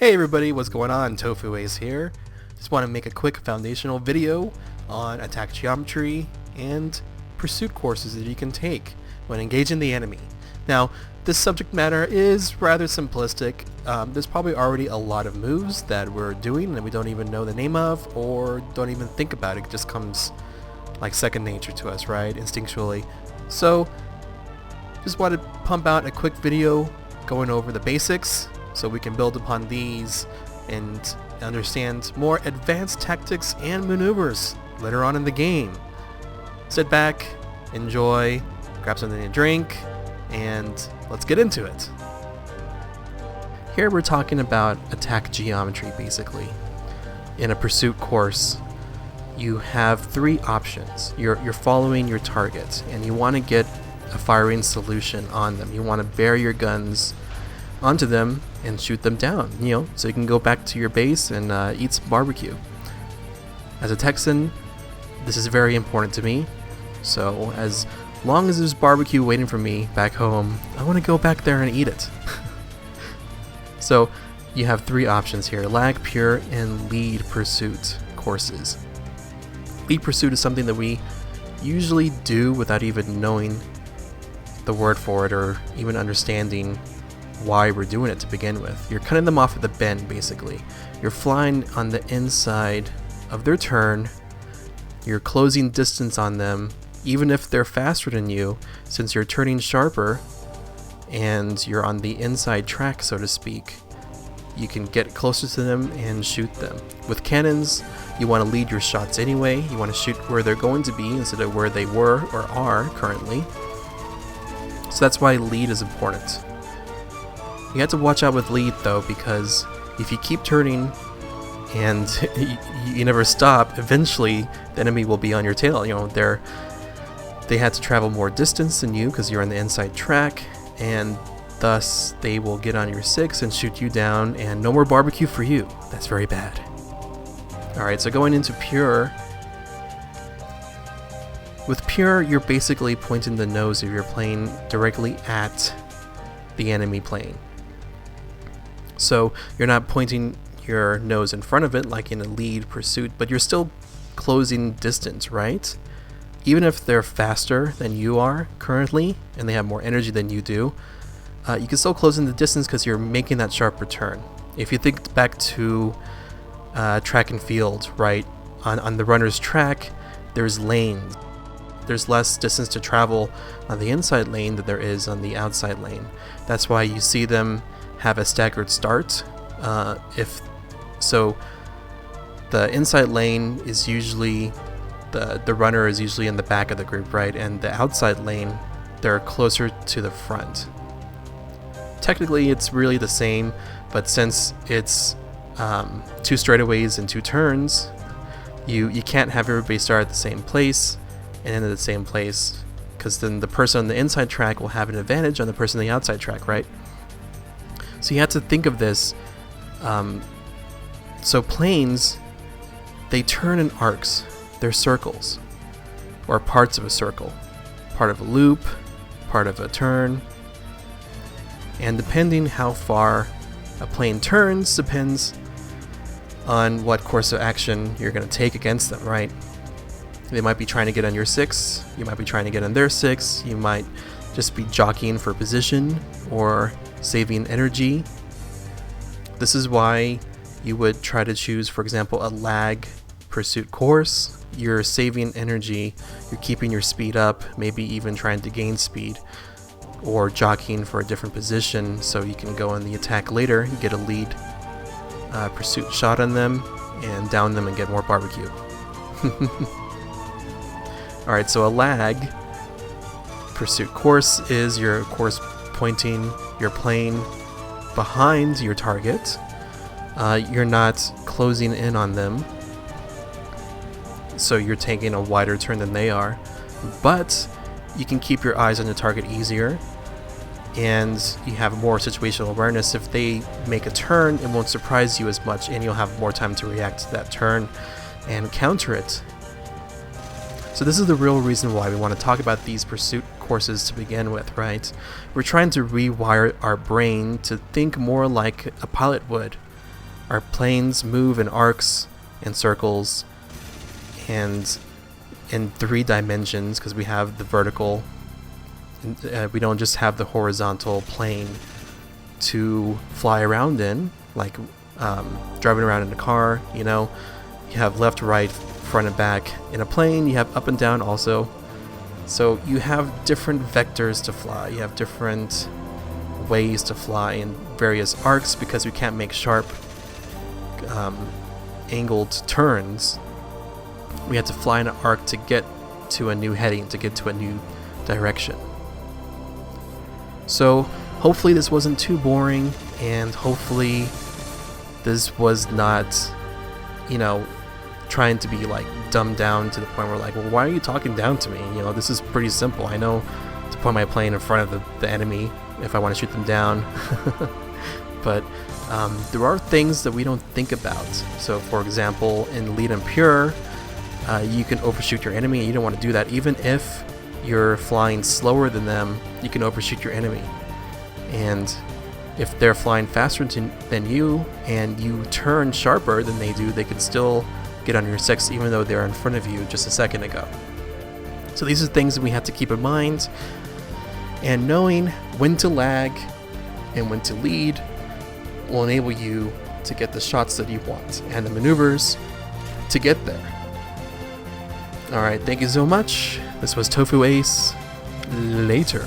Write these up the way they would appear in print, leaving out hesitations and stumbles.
Hey everybody, what's going on? TofuAce here. Just want to make a quick foundational video on attack geometry and pursuit courses that you can take when engaging the enemy. Now, this subject matter is rather simplistic. There's probably already a lot of moves that we're doing that we don't even know the name of or don't even think about. It just comes like second nature to us, right? Instinctually. So, just want to pump out a quick video going over the basics so we can build upon these and understand more advanced tactics and maneuvers later on in the game. Sit back, enjoy, grab something to drink, and let's get into it. Here we're talking about attack geometry basically. In a pursuit course, you have three options. You're following your target and you want to get a firing solution on them. You want to bear your guns onto them and shoot them down, so you can go back to your base and eat some barbecue. As a Texan, this is very important to me, so as long as there's barbecue waiting for me back home, I want to go back there and eat it. So you have three options here: lag, pure, and lead pursuit courses. Lead pursuit is something that we usually do without even knowing the word for it or even understanding why we're doing it to begin with. You're cutting them off at the bend basically. You're flying on the inside of their turn. You're closing distance on them even if they're faster than you, since you're turning sharper and you're on the inside track, so to speak. You can get closer to them and shoot them. With cannons, you want to lead your shots anyway. You want to shoot where they're going to be instead of where they were or are currently. So that's why lead is important. You have to watch out with lead though, because if you keep turning and you never stop, eventually the enemy will be on your tail. They had to travel more distance than you because you're on the inside track, and thus they will get on your 6 and shoot you down, and no more barbecue for you. That's very bad. Alright, so going into pure. With pure, you're basically pointing the nose of your plane directly at the enemy plane. So you're not pointing your nose in front of it like in a lead pursuit, but you're still closing distance, right? Even if they're faster than you are currently and they have more energy than you do, you can still close in the distance because you're making that sharp return. If you think back to track and field, right? On the runner's track, there's lanes. There's less distance to travel on the inside lane than there is on the outside lane. That's why you see them have a staggered start. So the inside lane is usually the runner is usually in the back of the group, right? And the outside lane, they're closer to the front. Technically it's really the same, but since it's 2 straightaways and 2 turns, you can't have everybody start at the same place and end at the same place, because then the person on the inside track will have an advantage on the person on the outside track, right? So you have to think of this. So planes, they turn in arcs. They're circles, or parts of a circle, part of a loop, part of a turn. And depending how far a plane turns depends on what course of action you're going to take against them, right? They might be trying to get on your 6, you might be trying to get on their 6, you might just be jockeying for position or saving energy. This is why you would try to choose, for example, a lag pursuit course. You're saving energy, you're keeping your speed up, maybe even trying to gain speed, or jockeying for a different position so you can go on the attack later, you get a lead pursuit shot on them and down them and get more barbecue. Alright, so a lag pursuit course is your course pointing your plane behind your target. You're not closing in on them, so you're taking a wider turn than they are, but you can keep your eyes on the target easier and you have more situational awareness. If they make a turn, it won't surprise you as much and you'll have more time to react to that turn and counter it. So this is the real reason why we want to talk about these pursuit courses to begin with, right? We're trying to rewire our brain to think more like a pilot would. Our planes move in arcs and circles and in 3 dimensions because we have the vertical. We don't just have the horizontal plane to fly around in, like driving around in a car, you know. You have left, right, front and back. In a plane, you have up and down also. So you have different vectors to fly. You have different ways to fly in various arcs because we can't make sharp angled turns. We had to fly in an arc to get to a new heading, to get to a new direction. So hopefully this wasn't too boring, and hopefully this was not, you know, trying to be like dumbed down to the point where like, well, why are you talking down to me? You know, this is pretty simple. I know to point my plane in front of the enemy if I want to shoot them down. But there are things that we don't think about. So for example, in Lead and Pure, you can overshoot your enemy, and you don't want to do that. Even if you're flying slower than them, you can overshoot your enemy. And if they're flying faster than you and you turn sharper than they do, they can still get on your 6 even though they're in front of you just a second ago. So these are things that we have to keep in mind, and knowing when to lag and when to lead will enable you to get the shots that you want and the maneuvers to get there. Alright, thank you so much. This was TofuAce. Later.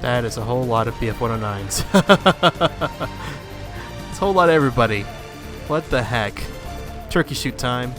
That is a whole lot of BF-109s. It's a whole lot of everybody. What the heck? Turkey shoot time.